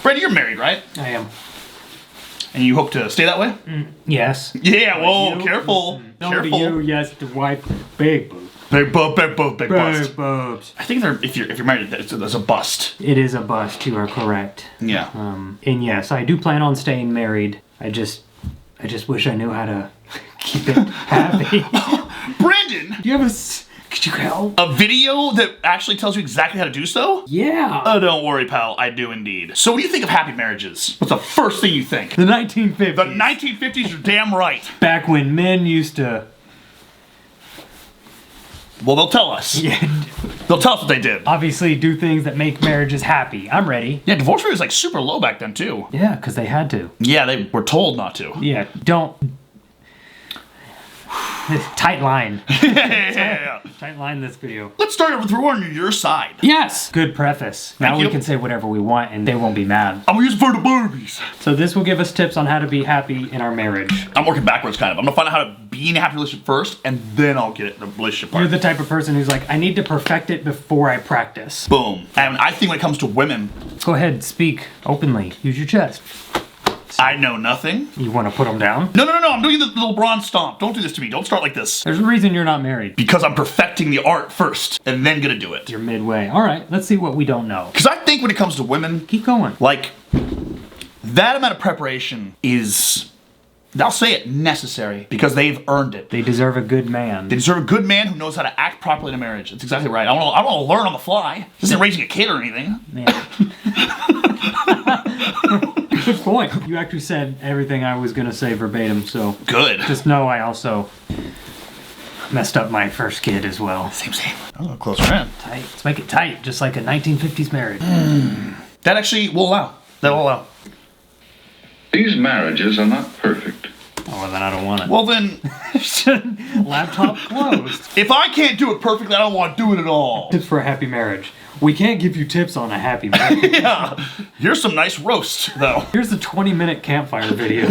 Brady, you're married, right? I am. And you hope to stay that way? Yes. Yeah, whoa, careful. No Careful. to you, yes to wife. Big boobs. Big bust. Big boobs. I think if you're married, there's a bust. It is a bust, you are correct. Yeah. And yes, I do plan on staying married. I just wish I knew how to keep it happy. Brandon! Do you have could you help? A video that actually tells you exactly how to do so? Yeah. Oh, don't worry, pal. I do indeed. So when you think of happy marriages, what's the first thing you think? The 1950s. The 1950s, you're damn right. Back when men used to... Well, they'll tell us. Yeah. They'll tell us what they did. Obviously do things that make marriages happy. I'm ready. Yeah, divorce rate was like super low back then, too. Yeah, because they had to. Yeah, they were told not to. Yeah, don't... Tight line. Yeah. Tight line this video. Let's start with we're on your side. Yes! Good preface. Now Thank we you. can say whatever we want and they won't be mad. I'm using for the boobies. So this will give us tips on how to be happy in our marriage. I'm working backwards, kind of. I'm gonna find out how to be in a happy relationship first, and then I'll get the relationship part. You're the type of person who's like, I need to perfect it before I practice. Boom. And I think when it comes to women, Go ahead, speak openly. Use your chest. I know nothing. You want to put them down? No, I'm doing the LeBron stomp. Don't do this to me. Don't start like this. There's a reason you're not married. Because I'm perfecting the art first, and then gonna do it. You're midway. All right, let's see what we don't know. Because I think when it comes to women, Keep going. like, that amount of preparation is, I'll say it, necessary, because they've earned it. They deserve a good man. They deserve a good man who knows how to act properly in a marriage. That's exactly right. I don't want to learn on the fly. This isn't raising a kid or anything. Yeah. Good point. You actually said everything I was going to say verbatim, so Good. just know I also messed up my first kid as well. Same. I'm a little closer in. Tight. Let's make it tight, just like a 1950s marriage. That actually will allow. That will allow. These marriages are not perfect. Oh, well, then I don't want it. Well then, Laptop closed. if I can't do it perfectly, I don't want to do it at all. Tips for a happy marriage. We can't give you tips on a happy marriage. Yeah. Here's some nice roast, though. Here's a 20-minute campfire video.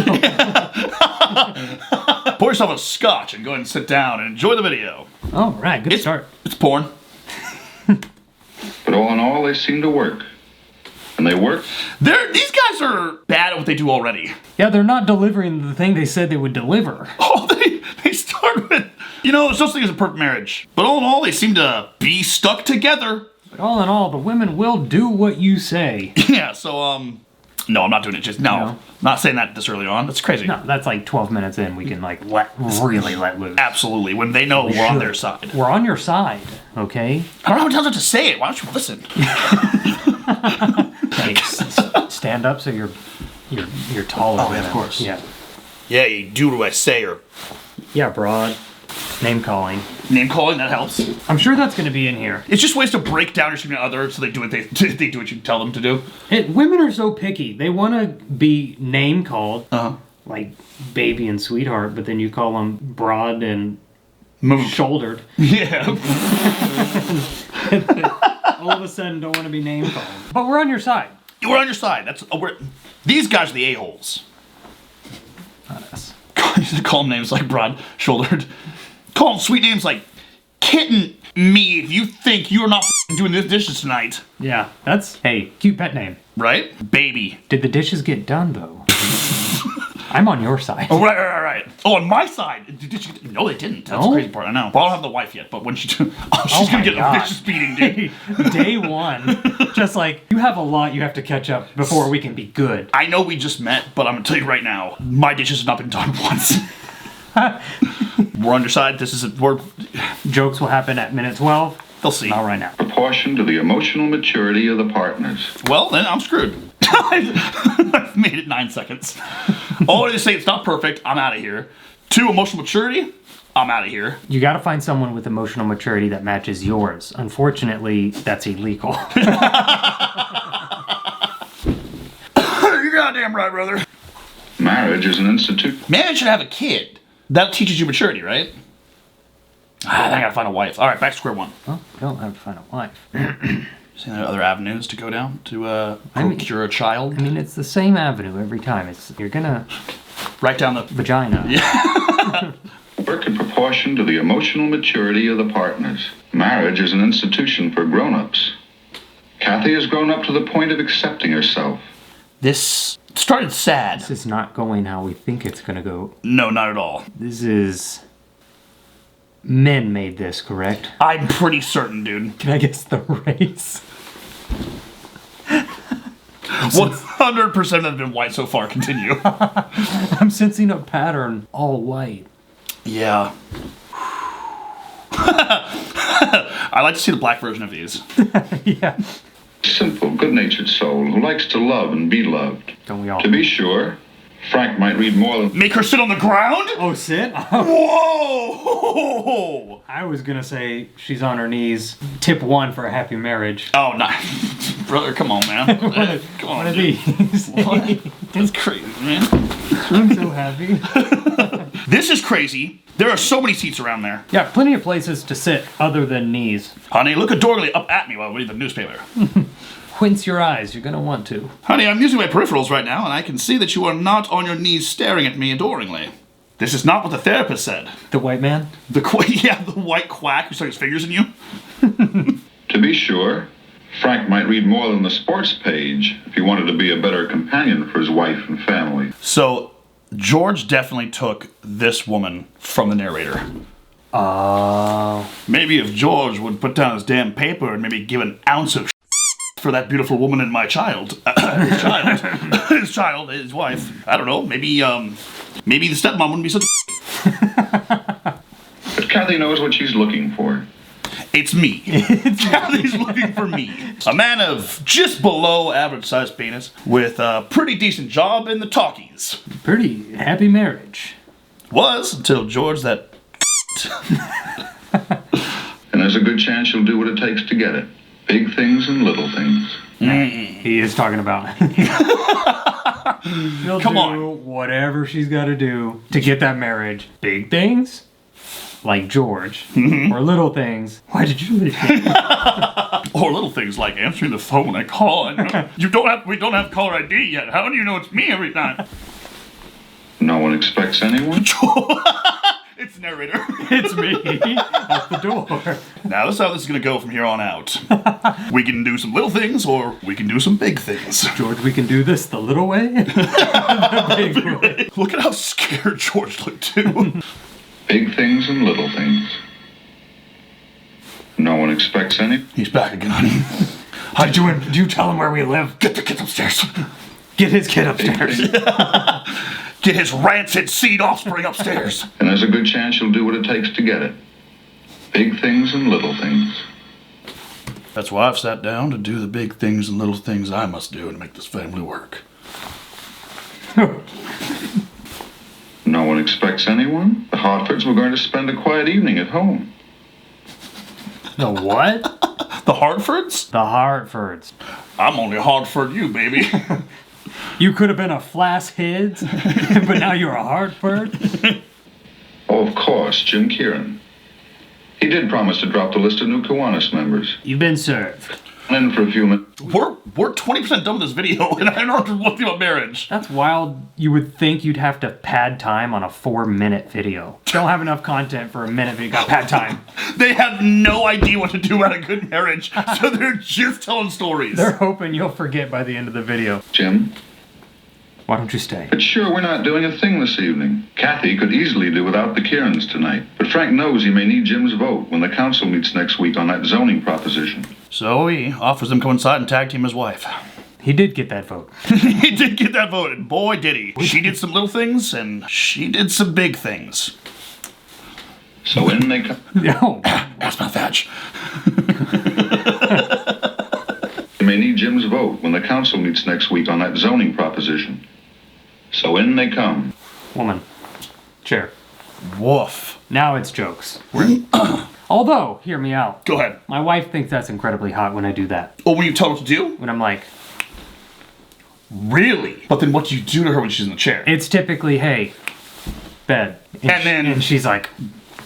Pour yourself a scotch and go ahead and sit down and enjoy the video. All right, good start. It's porn. But all in all, they seem to work. And they work. These guys are bad at what they do already. Yeah, they're not delivering the thing they said they would deliver. Oh, they start with, there's no such thing as a perfect marriage. But all in all, they seem to be stuck together. But all in all, the women will do what you say. Yeah, so, no, I'm not doing it. Just, No. Not saying that this early on. That's crazy. No, that's like 12 minutes in. We can really let loose. Absolutely, when they know we're on their side. We're on your side, okay? I don't know how many times I have to say it. Why don't you listen? Hey, stand up so you're taller. Oh, than yeah, of them. course. Yeah. Yeah, you do what I say, or Yeah, broad. Name calling. name calling, that helps. I'm sure that's going to be in here. It's just ways to break down your significant other so they do what they do what you tell them to do. Women are so picky. They want to be name called, Uh-huh. like baby and sweetheart, but then you call them broad and shouldered. Yeah. All of a sudden don't want to be name called. But we're on your side. We're on your side. These guys are the a-holes. Not us. Call them names like broad shouldered. Call them sweet names like kitten me if you think you're not doing this dishes tonight. Yeah, that's, hey, cute pet name. Right? Baby. Did the dishes get done, though? I'm on your side. Oh, right. Oh, on my side. No, they didn't. That's the crazy part. I know. Well, I don't have the wife yet, but when she she's going to get a vicious beating, dude. Day one. Just like, you have a lot you have to catch up before we can be good. I know we just met, but I'm going to tell you right now, my dishes have not been done once. We're on your side. Jokes will happen at minute 12. They'll see. Not right now. Proportion to the emotional maturity of the partners. Well, then I'm screwed. I've made it 9 seconds. All I just say, it's not perfect. I'm out of here. 2, emotional maturity. I'm out of here. You got to find someone with emotional maturity that matches yours. Unfortunately, that's illegal. You're goddamn right, brother. Marriage is an institute. Man should have a kid. That teaches you maturity, right? I gotta find a wife. All right, back to square one. Well, you don't have to find a wife. See other avenues to go down to procure a child? I mean, it's the same avenue every time. You're gonna... Right down the... Vagina. Yeah. Work in proportion to the emotional maturity of the partners. Marriage is an institution for grown-ups. Kathy has grown up to the point of accepting herself. This started sad. This is not going how we think it's gonna go. No, not at all. This is... Men made this, correct? I'm pretty certain, dude. Can I guess the race? 100% have been white so far. Continue. I'm sensing a pattern. All white. Yeah. I like to see the black version of these. Yeah. Simple, good-natured soul who likes to love and be loved. Don't we all? To be sure, Frank might read more than... Make her sit on the ground? Oh, sit? Whoa! I was gonna say she's on her knees. Tip 1 for a happy marriage. Oh, no. Brother, come on, man. Come on, One of dude. these. What? That's crazy, man. I'm so happy. This is crazy. There are so many seats around there. Yeah, plenty of places to sit other than knees. Honey, look adorably up at me while reading the newspaper. Quince your eyes, you're gonna want to. Honey, I'm using my peripherals right now, and I can see that you are not on your knees staring at me adoringly. This is not what the therapist said. The white man? The white quack who stuck his fingers in you. To be sure, Frank might read more than the sports page if he wanted to be a better companion for his wife and family. So, George definitely took this woman from the narrator. Oh. Maybe if George would put down his damn paper and maybe give an ounce of for that beautiful woman and my child. His wife. I don't know, maybe the stepmom wouldn't be such But Kathy knows what she's looking for. It's me. Kathy's looking for me. A man of just below average sized penis with a pretty decent job in the talkies. Pretty happy marriage. Was until George that And there's a good chance she'll do what it takes to get it. Big things and little things. He is talking about. She'll Come do on. whatever she's got to do to get that marriage. Big things, like George, or little things. Why did you leave me? or little things like answering the phone when I call. And, we don't have caller ID yet. How do you know it's me every time? No one expects anyone. It's narrator. It's me at the door. Now this is how this is gonna go from here on out. We can do some little things, or we can do some big things. George, we can do this the little way. The big way. Look at how scared George looked too. Big things and little things. No one expects any. He's back again, honey. Did you tell him where we live? Get the kid upstairs. Get his kid upstairs. Get his rancid seed offspring upstairs. And there's a good chance she'll do what it takes to get it. Big things and little things. That's why I've sat down to do the big things and little things I must do to make this family work. No one expects anyone. The Hartfords were going to spend a quiet evening at home. The what? The Hartfords? The Hartfords. I'm only Hartford you, baby. You could have been a Flass Hids, but now you're a Hartford? Oh, of course, Jim Kieran. He did promise to drop the list of new Kiwanis members. You've been served. In for a few minutes. We're 20% done with this video, and I don't know what about marriage. That's wild. You would think you'd have to pad time on a 4-minute video. Don't have enough content for a minute video. Got pad time. They have no idea what to do about a good marriage, so they're just telling stories. They're hoping you'll forget by the end of the video. Jim? Why don't you stay? But sure, we're not doing a thing this evening. Kathy could easily do without the Kierans tonight. But Frank knows he may need Jim's vote when the council meets next week on that zoning proposition. So he offers them to come inside and tag team his wife. He did get that vote. He did get that vote, and boy did he. She did some little things, and she did some big things. So in they come. No. That's my thatch. He may need Jim's vote when the council meets next week on that zoning proposition. So in they come. Woman. Chair. Woof. Now it's jokes. Although, hear me out. Go ahead. My wife thinks that's incredibly hot when I do that. Oh, when you tell her what to do? When I'm like, Really? But then what do you do to her when she's in the chair? it's typically, hey, bed. And she's like,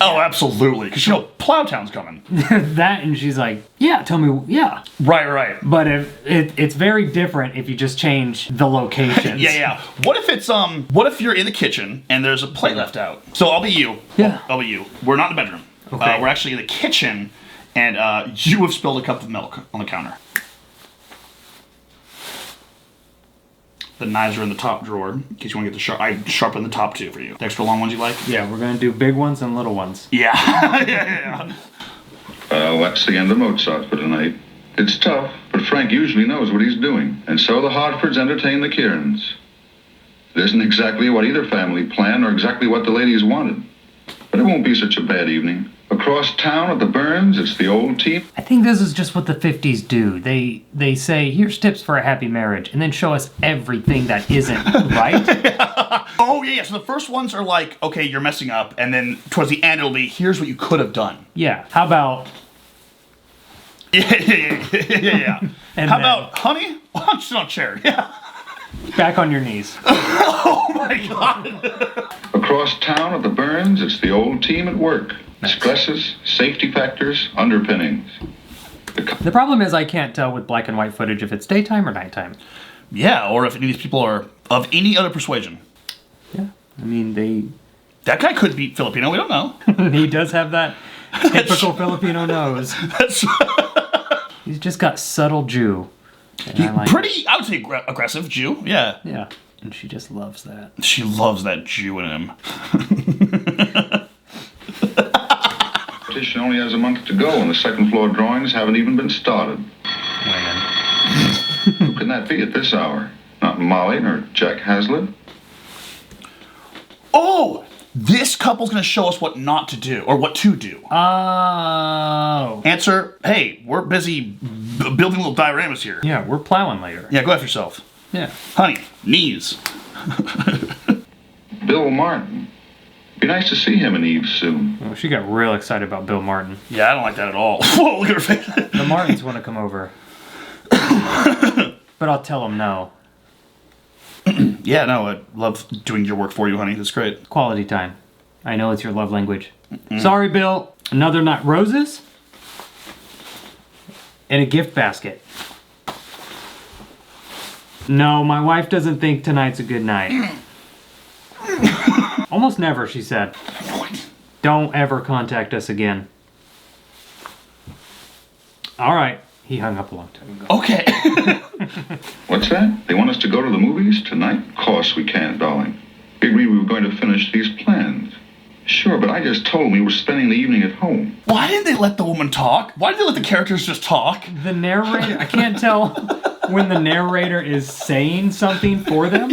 Oh, absolutely. Because you know Plowtown's coming. that, and she's like, yeah, tell me, yeah. Right. But it's very different if you just change the locations. Yeah. What if you're in the kitchen and there's a plate left out? So I'll be you. Yeah. I'll be you. We're not in the bedroom. Okay. We're actually in the kitchen, and you have spilled a cup of milk on the counter. The knives are in the top drawer, in case you want to get the sharp. I sharpened the top two for you. The extra long ones you like? Yeah, we're gonna do big ones and little ones. Yeah. Yeah. Well, that's the end of Mozart for tonight. It's tough, but Frank usually knows what he's doing, and so the Hartfords entertain the Kierans. It isn't exactly what either family planned or exactly what the ladies wanted, but it won't be such a bad evening. Across town at the Burns, it's the old team. I think this is just what the 50s do. They say, here's tips for a happy marriage, and then show us everything that isn't, right? Oh, yeah. So the first ones are like, okay, you're messing up. And then towards the end, it'll be, here's what you could have done. Yeah, how about... Yeah. And How then- about, honey, why don't you sit on a chair? Yeah. Back on your knees. Oh, my God. Across town at the Burns, it's the old team at work. Stresses, safety factors, underpinnings. The problem is I can't tell with black and white footage if it's daytime or nighttime. Yeah, or if any of these people are of any other persuasion. Yeah, I mean, That guy could be Filipino, we don't know. he does have that typical Filipino nose. That's He's just got subtle Jew. And I like it. pretty, I would say, aggressive Jew. Yeah. Yeah, and she just loves that. She loves that Jew in him. Petition only has a month to go, and the second floor drawings haven't even been started. When? Who can that be at this hour? Not Molly nor Jack Hazlitt. Oh! This couple's going to show us what not to do, or what to do. Oh. Answer, hey, we're busy building little dioramas here. Yeah, we're plowing later. Yeah, go after yourself. Yeah. Honey, knees. Bill Martin. Be nice to see him and Eve soon. Well, she got real excited about Bill Martin. Yeah, I don't like that at all. Whoa, look at her face. The Martins want to come over. But I'll tell them no. Yeah, no, I love doing your work for you, honey. That's great. Quality time. I know it's your love language. Sorry, Bill. Another night. Roses? And a gift basket. No, my wife doesn't think tonight's a good night. Almost never, she said. Don't ever contact us again. All right. He hung up a long time ago. Okay. What's that? They want us to go to the movies tonight? Of course we can't, darling. We agreed we were going to finish these plans. Sure, but I just told him we were spending the evening at home. Why didn't they let the woman talk? Why did they let the characters just talk? The narrator, I can't tell when the narrator is saying something for them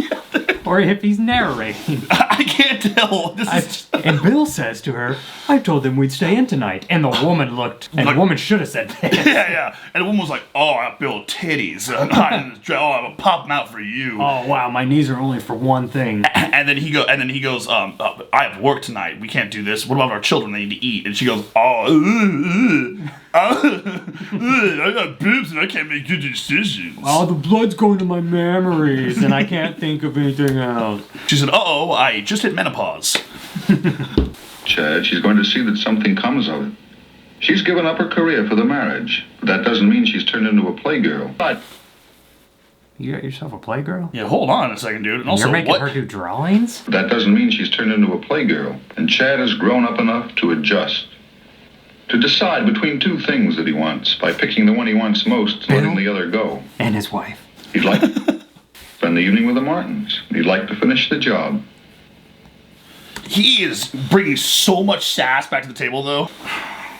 or if he's narrating. I can't tell. And Bill says to her, I told them we'd stay in tonight. And the woman looked, and the woman should have said this. Yeah. And the woman was like, oh, I built titties. I'm gonna pop them out for you. Oh, wow, my knees are only for one thing. And then he goes, I have work tonight. We can't do this. What about our children? They need to eat. And she goes, I got boobs and I can't make good decisions. Oh, the blood's going to my memories, and I can't think of anything else. She said, uh-oh, I just hit menopause. Chad, she's going to see that something comes of it. She's given up her career for the marriage, but that doesn't mean she's turned into a playgirl. But You got yourself a playgirl? Yeah, hold on a second, dude. And also, You're making what? her do drawings? that doesn't mean she's turned into a playgirl. And Chad has grown up enough to adjust. To decide between two things that he wants by picking the one he wants most and letting the other go. And his wife. He'd like to spend the evening with the Martins. He'd like to finish the job. He is bringing so much sass back to the table, though.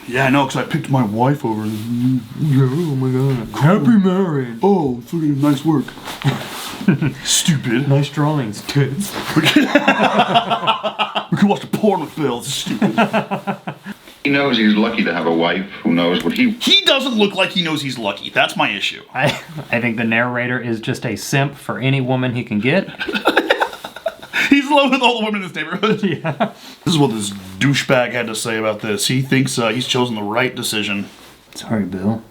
Yeah, I know, because I picked my wife over. Oh my god. Happy marriage. Oh, freaking nice work. Stupid. Nice drawings, tits. We can watch the porn with Bill. It's stupid. He knows he's lucky to have a wife who knows what he... He doesn't look like he knows he's lucky. That's my issue. I think the narrator is just a simp for any woman he can get. He's in love with all the women in this neighborhood. Yeah. This is what this douchebag had to say about this. He thinks he's chosen the right decision. Sorry, Bill.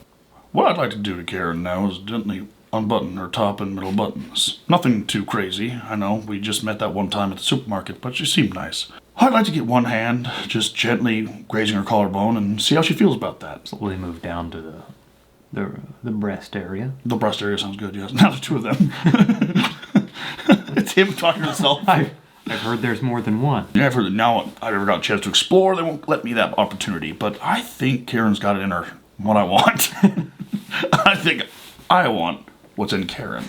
What I'd like to do to Karen now is gently unbutton her top and middle buttons. Nothing too crazy. I know, we just met that one time at the supermarket, but she seemed nice. I'd like to get one hand, just gently grazing her collarbone, and see how she feels about that. Slowly move down to the breast area. The breast area sounds good, yes. Now there's two of them. It's him talking to himself. I've heard there's more than one. Yeah, for now I've never got a chance to explore. They won't let me that opportunity, but I think Karen's got it in her. What I want. I think I want what's in Karen.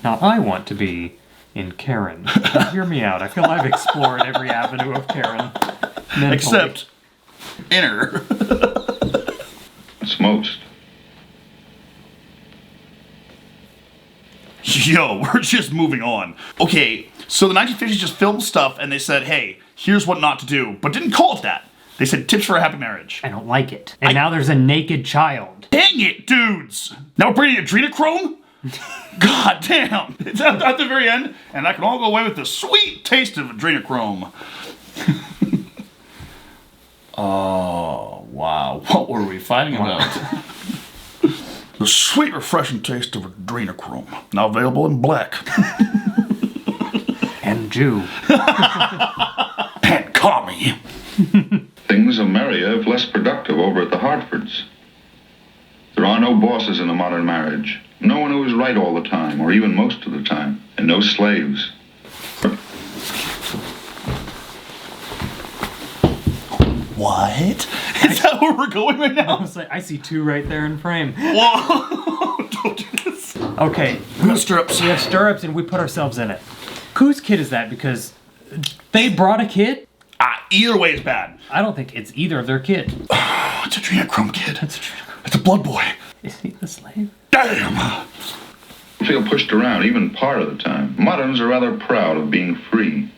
Now I want to be in Karen. Hear me out. I feel I've explored every avenue of Karen. Mentally. Except inner. It's most. Yo, we're just moving on. Okay, so the 1950s just filmed stuff and they said, hey, here's what not to do, but didn't call it that. They said tips for a happy marriage. I don't like it. And now there's a naked child. Dang it, dudes! Now we're bringing adrenochrome? God damn! It's at the very end, and I can all go away with the sweet taste of adrenochrome. Oh, wow. What were we fighting about? The sweet, refreshing taste of adrenochrome. Now available in black. And Jew. And commie. Things are merrier if less productive over at the Hartfords. There are no bosses in a modern marriage. No one who is right all the time, or even most of the time. And no slaves. What? Is that where we're going right I now? was like, I see two right there in frame. Whoa! Don't do this. Okay, We got stirrups. we have stirrups and we put ourselves in it. Whose kid is that? Because they brought a kid? Either way is bad. I don't think it's either of their kid. Oh, it's a adrenochrome kid. It's true. It's a blood boy. Is he the slave? Damn! Feel pushed around even part of the time. Moderns are rather proud of being free.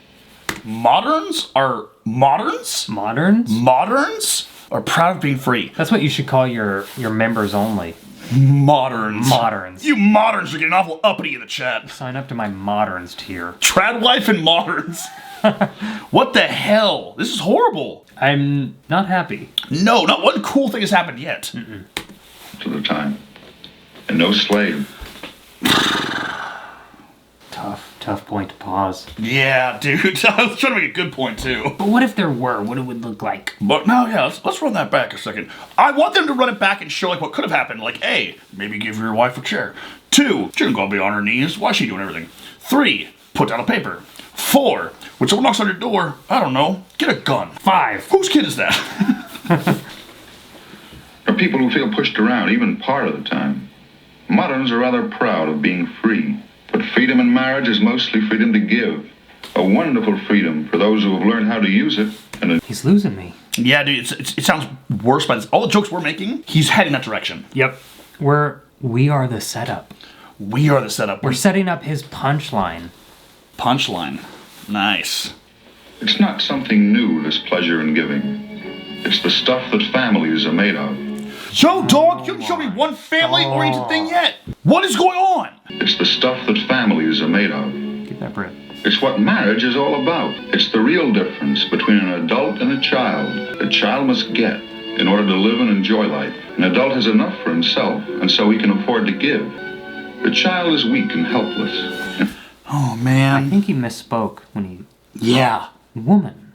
Moderns are moderns? Moderns? Moderns are proud of being free. That's what you should call your members only. Moderns. Moderns. You moderns are getting awful uppity in the chat. Sign up to my moderns tier. Trad life and moderns. What the hell? This is horrible. I'm not happy. No, not one cool thing has happened yet. To the time. And no slave. Tough point to pause. Yeah, dude. I was trying to make a good point, too. But what if there were? What it would look like? But no, yeah, let's run that back a second. I want them to run it back and show like what could have happened. Like, hey, maybe give your wife a chair. 2, she didn't go be on her knees. Why is she doing everything? 3, put down a paper. 4, when someone knocks on your door, I don't know, get a gun. 5. Whose kid is that? Are people who feel pushed around even part of the time. Moderns are rather proud of being free. But freedom in marriage is mostly freedom to give. A wonderful freedom for those who have learned how to use it. And He's losing me. Yeah, dude, it sounds worse by this. All the jokes we're making, he's heading that direction. Yep. We are the setup. We are the setup. We're setting up his punchline. Punchline. Nice. it's not something new, this pleasure in giving. It's the stuff that families are made of. Yo, dog, you didn't show me one family-oriented thing yet. What is going on? It's the stuff that families are made of. Get that bread. It's what marriage is all about. It's the real difference between an adult and a child. A child must get in order to live and enjoy life. An adult has enough for himself, and so he can afford to give. The child is weak and helpless. Oh, I man. think he misspoke when he... Yeah. Woman.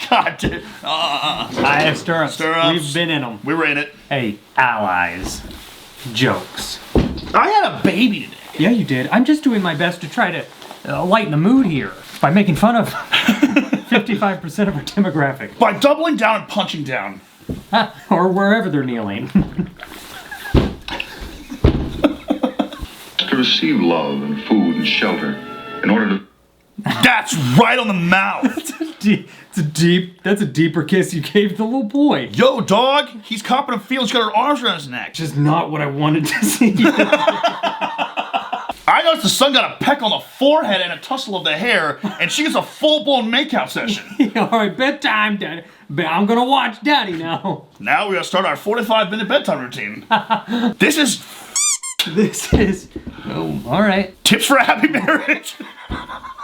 God damn. I have stirrups. Stirrups. We've been in them. We were in it. Hey, allies. Jokes. I had a baby today. Yeah, you did. I'm just doing my best to try to lighten the mood here by making fun of 55% of our demographic. By doubling down and punching down. Or wherever they're kneeling. To receive love and food and shelter in order to... That's right on the mouth. That's a deeper kiss you gave the little boy. Yo, dog, he's copping a feel. She's got her arms around his neck. Just not what I wanted to see. I noticed the son got a peck on the forehead and a tussle of the hair, and she gets a full-blown makeout session. All right, bedtime, Daddy. I'm gonna watch Daddy now. Now we gotta start our 45-minute bedtime routine. This is Oh, all right. tips for a happy marriage.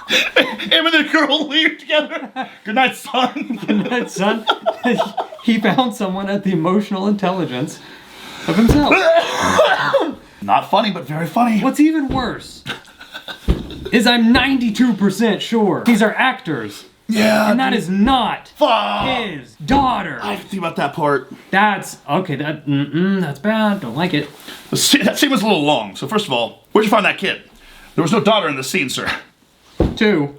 Him and the girl leave together. Good night, son. That son, he found someone at the emotional intelligence of himself. Not funny, but very funny. What's even worse is I'm 92% sure these are actors, Yeah. and that is not Fuck. his daughter. I have to think about that part. That's okay. That's bad. Don't like it. That scene was a little long. So first of all, where'd you find that kid? There was no daughter in the scene, sir. 2.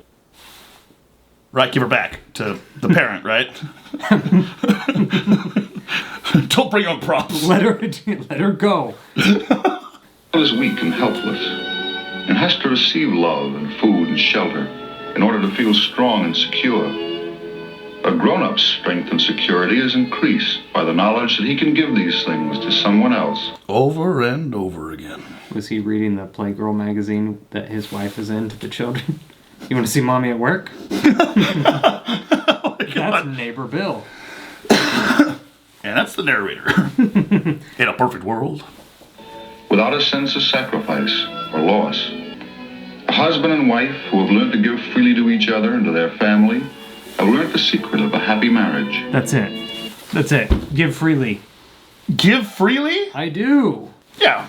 Right, give her back to the parent, right? Don't bring on props. Let her go. is weak and helpless and has to receive love and food and shelter in order to feel strong and secure. A grown-up's strength and security is increased by the knowledge that he can give these things to someone else. Over and over again. Was he reading the Playgirl magazine that his wife is in to the children? You want to see Mommy at work? Oh my God. That's Neighbor Bill. And that's the narrator. In a perfect world. Without a sense of sacrifice or loss. A husband and wife who have learned to give freely to each other and to their family have learned the secret of a happy marriage. That's it. That's it. Give freely. Give freely? I do. Yeah.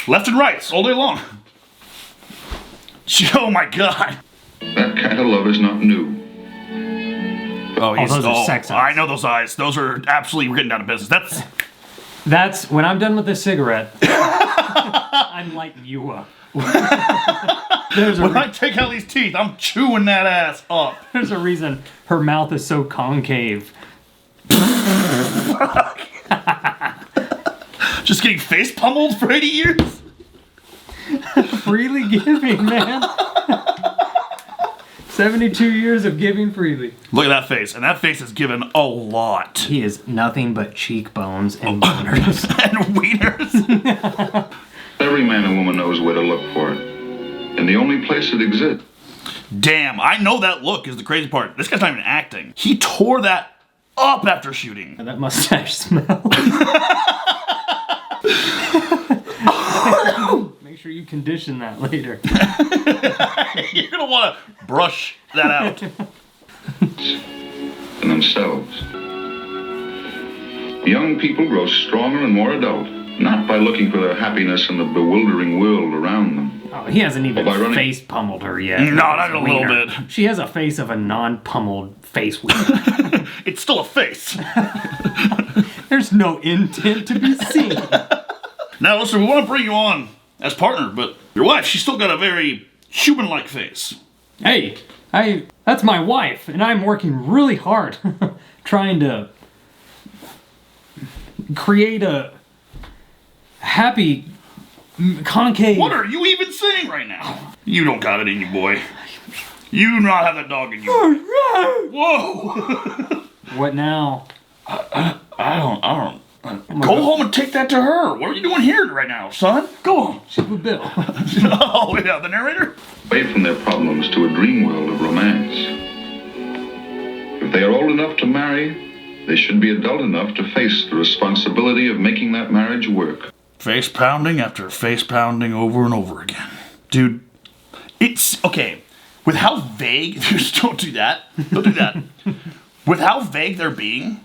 Left and rights all day long. Oh my God. That kind of love is not new. Oh, those are sex eyes. I know those eyes. Those are absolutely getting down to business. That's when I'm done with this cigarette. I'm lighting you up. When I take out these teeth, I'm chewing that ass up. There's a reason her mouth is so concave. Just getting face pummeled for 80 years? Freely giving, man. 72 years of giving freely. Look at that face, and that face is given a lot. He is nothing but cheekbones and boners. And wieners. Every man and woman knows where to look for it. And the only place it exists. Damn, I know that look is the crazy part. This guy's not even acting. He tore that up after shooting. And that mustache smell. Make sure you condition that later. You're gonna want to brush that out. And themselves. Young people grow stronger and more adult, not by looking for their happiness in the bewildering world around them. Oh, he hasn't even By running- face pummeled her yet. No, not a little Wiener. bit. She has a face of a non-pummeled face wiener. It's still a face. There's no intent to be seen. Now listen, we want to bring you on as partner, but your wife, she's still got a very human-like face. Hey, that's my wife, and I'm working really hard trying to create a happy, concave... What are you even saying right now? You don't got it in you, boy. You do not have that dog in you. Whoa! What now? I don't. Go home and take that to her. What are you doing here right now, son? Go on. She's with Bill. Oh, yeah, the narrator? Away from their problems to a dream world of romance. If they are old enough to marry, they should be adult enough to face the responsibility of making that marriage work. Face pounding after face pounding over and over again. Dude, it's... Okay, with how vague... Don't do that. Don't do that. With how vague they're being,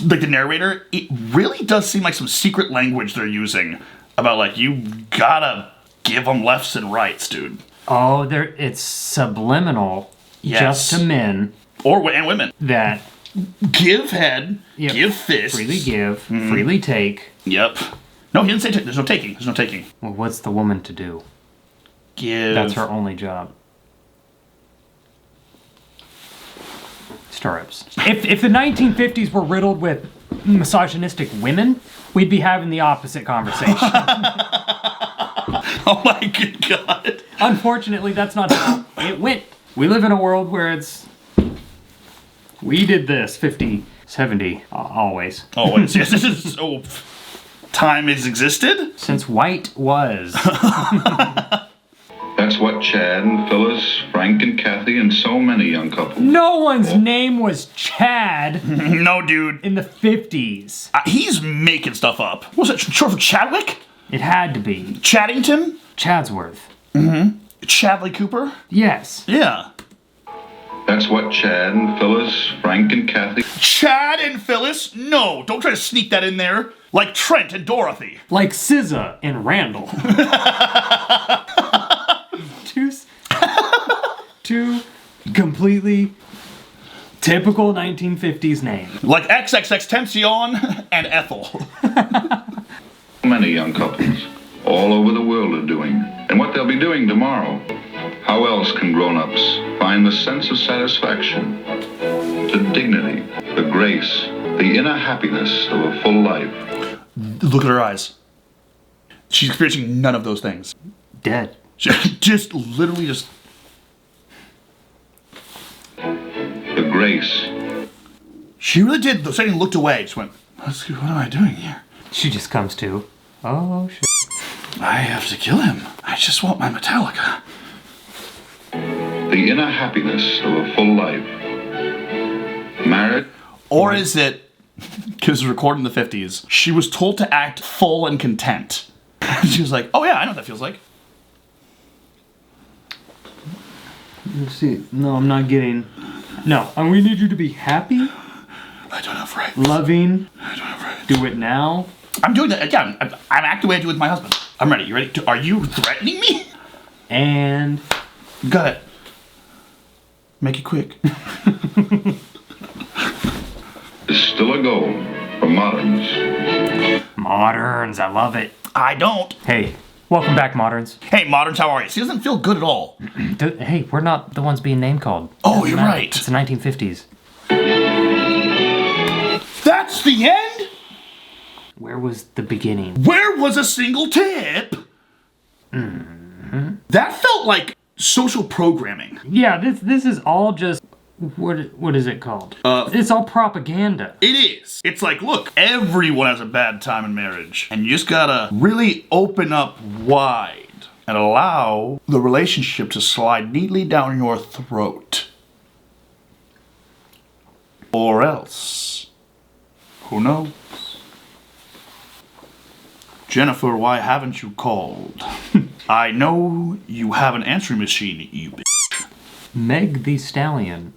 like the narrator, it really does seem like some secret language they're using about, like, you gotta give them lefts and rights, dude. Oh, it's subliminal, Yes. just to men And women. that Give head, Yep. give fist. freely give, freely take. Yep. No, he didn't say there's no taking. There's no taking. Well, what's the woman to do? Give. That's her only job. Stirrups. If the 1950s were riddled with misogynistic women, we'd be having the opposite conversation. Oh my good God. Unfortunately, that's not how it went. We live in a world where it's... We did this 50, 70, always. Always. Yes, this is so... Time has existed? Since white was. That's what Chad and Phyllis, Frank and Kathy, and so many young couples. No one's name was Chad No, dude. in the 50s. He's making stuff up. Was it short for Chadwick? It had to be. Chaddington? Chadsworth. Chadley Cooper? Yes. Yeah. That's what Chad and Phyllis, Frank and Kathy. Chad and Phyllis? No, don't try to sneak that in there. Like Trent and Dorothy. Like SZA and Randall. Two completely typical 1950s names. Like XXXTentacion and Ethel. Many young couples all over the world are doing. And what they'll be doing tomorrow. How else can grown-ups find the sense of satisfaction, the dignity, the grace, the inner happiness of a full life? Look at her eyes. She's experiencing none of those things. Dead. Just literally just. The grace. She really did. The second looked away. Just went, what am I doing here? She just comes to. Oh, shit. I have to kill him. I just want my Metallica. The inner happiness of a full life. Married. Or is it, because it was recorded in the 50s, she was told to act full and content. She was like, oh yeah, I know what that feels like. Let's see. No, I'm not getting. No, we need you to be happy. I don't have rights. Loving. I don't have rights. Do it now. I'm doing that. Yeah, I'm acting the way I do with my husband. I'm ready. You ready? Are you threatening me? And. Got it. Make it quick. Is still a goal for moderns. Moderns, I love it. I don't. Hey, welcome back, moderns. Hey, moderns, how are you? She doesn't feel good at all. Hey, we're not the ones being name called. Oh, you're right. It's the 1950s. That's the end? Where was the beginning? Where was a single tip? That felt like social programming. Yeah, this is all just what is it called? It's all propaganda. It is. It's like, look, everyone has a bad time in marriage, and you just gotta really open up wide and allow the relationship to slide neatly down your throat. Or else, who knows? Jennifer, why haven't you called? I know you have an answering machine, you bitch. Meg the Stallion.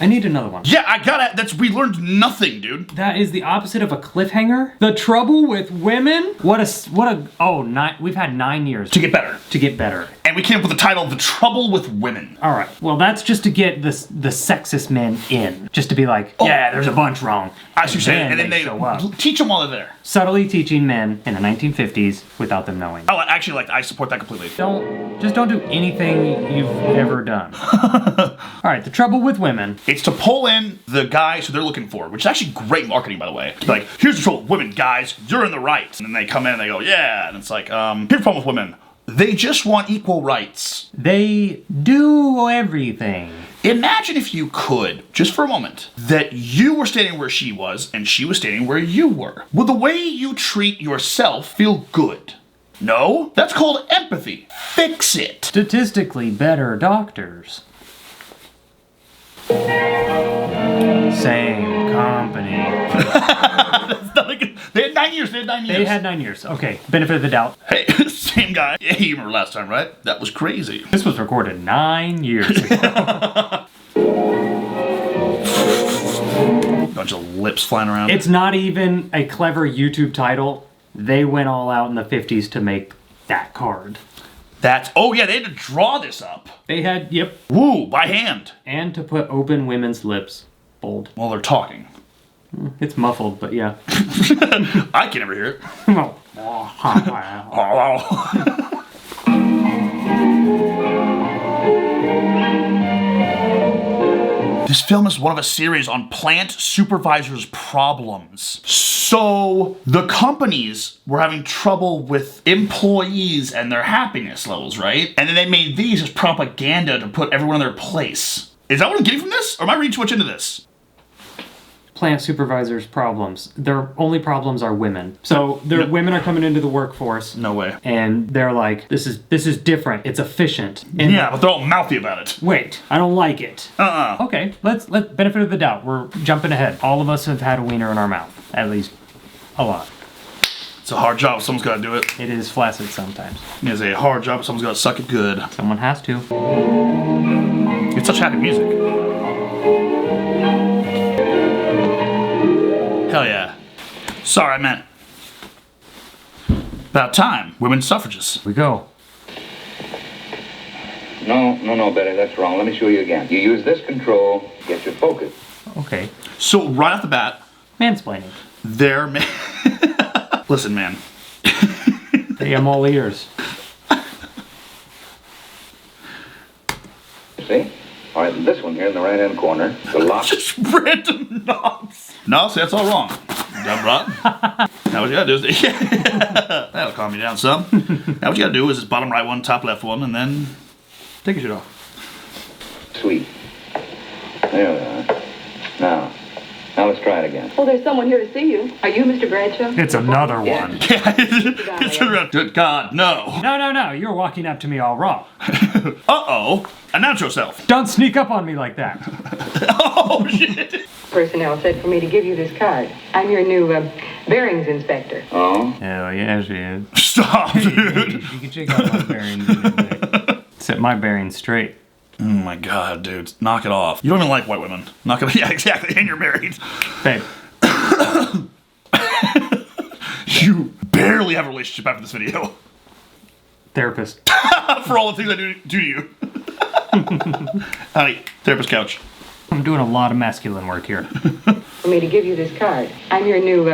I need another one. Yeah, I gotta. We learned nothing, dude. That is the opposite of a cliffhanger. The trouble with women. We've had 9 years To get better. to get better. And we came up with the title, The Trouble with Women. All right. Well, that's just to get the sexist men in. Just to be like, yeah, there's a bunch wrong. I see what you're saying. And then they show up. teach them while they're there. Subtly teaching men in the 1950s without them knowing. Oh, actually, I support that completely. Don't do anything you've ever done. All right. The trouble with women. It's to pull in the guys who they're looking for, which is actually great marketing, by the way. To be like, here's the trouble with women, guys. You're in the right. And then they come in and they go, yeah. And it's like, here's the problem with women. They just want equal rights. They do everything. Imagine if you could, just for a moment, that you were standing where she was and she was standing where you were. Would the way you treat yourself feel good? No? That's called empathy. Fix it. Statistically better doctors. Same company. They had 9 years. They had 9 years. Okay. Benefit of the doubt. Hey, same guy. Yeah, you remember last time, right? That was crazy. This was recorded 9 years ago. Bunch of lips flying around. It's not even a clever YouTube title. They went all out in the 50s to make that card. Oh yeah, they had to draw this up. They had, yep. Woo, by hand. And to put open women's lips. Bold. While they're talking. It's muffled, but yeah. I can never hear it. No. This film is one of a series on plant supervisors' problems. So the companies were having trouble with employees and their happiness levels, right? And then they made these as propaganda to put everyone in their place. Is that what I'm getting from this? Or am I reading too much into this? Plant supervisors' problems. Their only problems are women. So women are coming into the workforce. No way. And they're like, this is different. It's efficient. And yeah, but they're all mouthy about it. wait, I don't like it. Okay, let's benefit of the doubt. We're jumping ahead. All of us have had a wiener in our mouth. At least a lot. It's a hard job. Someone's got to do it. It is flaccid sometimes. It is a hard job. Someone's got to suck it good. Someone has to. It's such happy music. Hell yeah. Sorry, I meant. About time. Women's suffragists. We go. No, Betty, that's wrong. Let me show you again. You use this control, get your focus. Okay. So, right off the bat, Mansplaining. Listen, man. Hey, I'm all ears. See? All right, this one here in the right-hand corner, the lock. Just random knobs. No, see, that's all wrong. That right? Now what you gotta do is, that'll calm you down some. Now what you gotta do is this bottom right one, top left one, and then take your shit off. Sweet. There we are. Now let's try it again. Well, there's someone here to see you. Are you Mr. Bradshaw? It's another one. Good God, no. No. You're walking up to me all wrong. Uh-oh. Announce yourself. Don't sneak up on me like that. Oh, shit. Personnel said for me to give you this card. I'm your new bearings inspector. Oh? Hell yeah, she is. Stop, dude. You can check out my bearings. Anyway. Set my bearings straight. Oh my God, dude. Knock it off. You don't even like white women. Knock it off. Yeah, exactly. And you're married. Babe. You barely have a relationship after this video. Therapist. For all the things I do to you. Honey, therapist couch. I'm doing a lot of masculine work here. For me to give you this card. I'm your new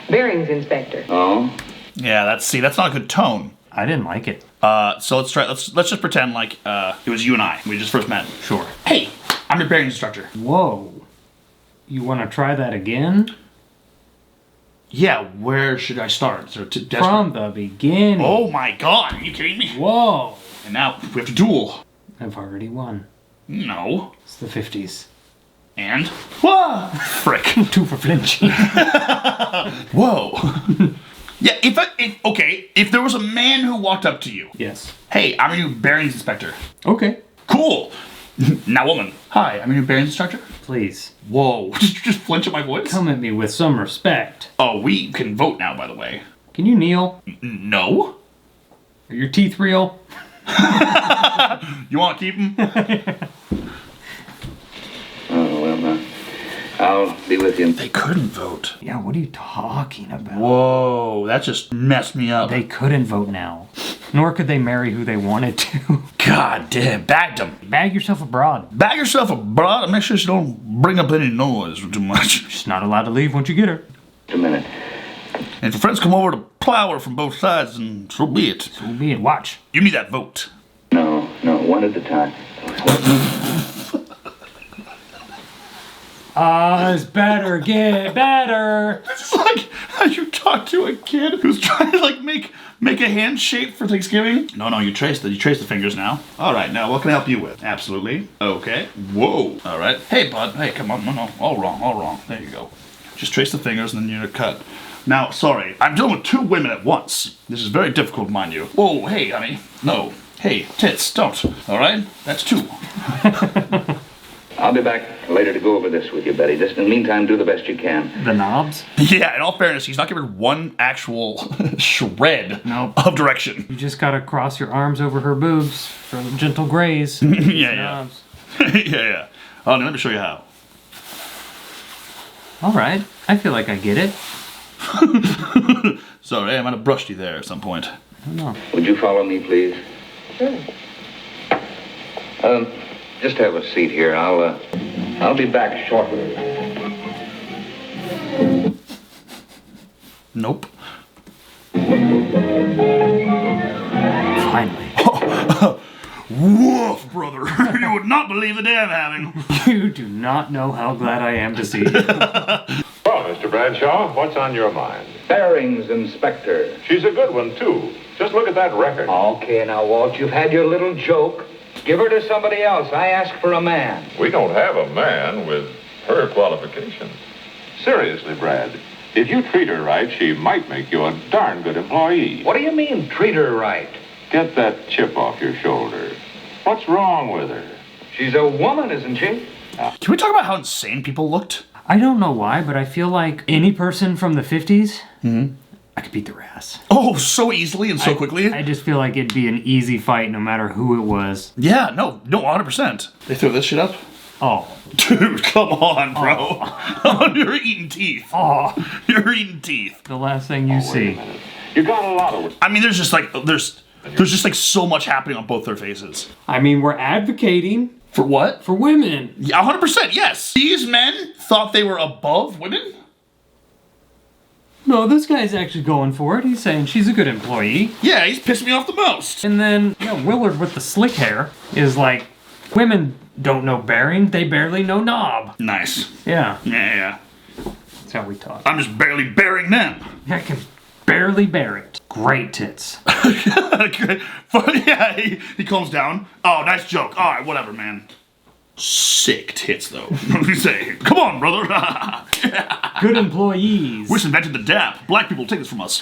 bearings inspector. Oh? Yeah, that's not a good tone. I didn't like it. So let's just pretend like it was you and I. We just first met. Sure. Hey, I'm your bearings instructor. Whoa. You want to try that again? Yeah, where should I start? So From the beginning. Oh my God, are you kidding me? Whoa. And now we have to duel. I've already won. No. It's the 50s. And? Whoa! Frick. 2 for flinching. Whoa. Yeah, if there was a man who walked up to you. Yes. Hey, I'm your new bearings inspector. Okay. Cool. Now, woman. Hi, I'm your new bearings instructor. Please. Whoa. Did you just flinch at my voice? Come at me with some respect. Oh, we can vote now, by the way. Can you kneel? No? Are your teeth real? You want to keep them? Oh, well, now. I'll be with you. They couldn't vote. Yeah, what are you talking about? Whoa, that just messed me up. They couldn't vote now. Nor could they marry who they wanted to. God damn, bagged them. Bag yourself abroad. Bag yourself abroad and make sure she don't bring up any noise too much. She's not allowed to leave once you get her. Just a minute. And if your friends come over to plow her from both sides, then so be it. So be it. Watch. You need that vote. No, one at a time. It's better. Get better. It's like how you talk to a kid who's trying to like make a hand shape for Thanksgiving. No, you trace the fingers now. All right, now what can I help you with? Absolutely. Okay. Whoa. All right. Hey, bud. Hey, come on. No. All wrong. There you go. Just trace the fingers and then you're cut. Now, sorry, I'm dealing with 2 women at once. This is very difficult, mind you. Whoa, hey, honey. No. Hey, tits, don't. All right? That's 2. I'll be back later to go over this with you, Betty. Just in the meantime, do the best you can. The knobs? Yeah, in all fairness, he's not giving one actual shred of direction. You just gotta cross your arms over her boobs for a gentle graze. Yeah. Knobs. Yeah. Oh, let me show you how. All right. I feel like I get it. Sorry, I might have brushed you there at some point. I don't know. Would you follow me, please? Sure. Just have a seat here. I'll be back shortly. Nope. Finally. Woof, brother. You would not believe the day I'm having. You do not know how glad I am to see you. Well, Mr. Bradshaw, what's on your mind? Bearings inspector. She's a good one, too. Just look at that record. Okay, now, Walt, you've had your little joke. Give her to somebody else. I ask for a man. We don't have a man with her qualifications. Seriously, Brad, if you treat her right, she might make you a darn good employee. What do you mean, treat her right? Get that chip off your shoulder. What's wrong with her? She's a woman, isn't she? Can we talk about how insane people looked? I don't know why, but I feel like any person from the 50s, I could beat their ass. Oh, so easily and so quickly. I just feel like it'd be an easy fight no matter who it was. Yeah, no, 100%. They throw this shit up? Oh. Dude, come on, bro. You're eating teeth. Oh. You're eating teeth. The last thing you see. You got a lot of... I mean, there's just like so much happening on both their faces. I mean, we're advocating For what? for women. Yeah, 100%, yes. These men thought they were above women? No, this guy's actually going for it. He's saying she's a good employee. Yeah, he's pissed me off the most. And then, Willard with the slick hair is like, women don't know bearing, they barely know knob. Nice. Yeah. Yeah. That's how we talk. I'm just barely bearing them. I can barely bear it. Great tits. Yeah, he calms down. Oh, nice joke. All right, whatever, man. Sick tits, though. What do you say? Come on, brother. Good employees. We just invented the dap. Black people take this from us.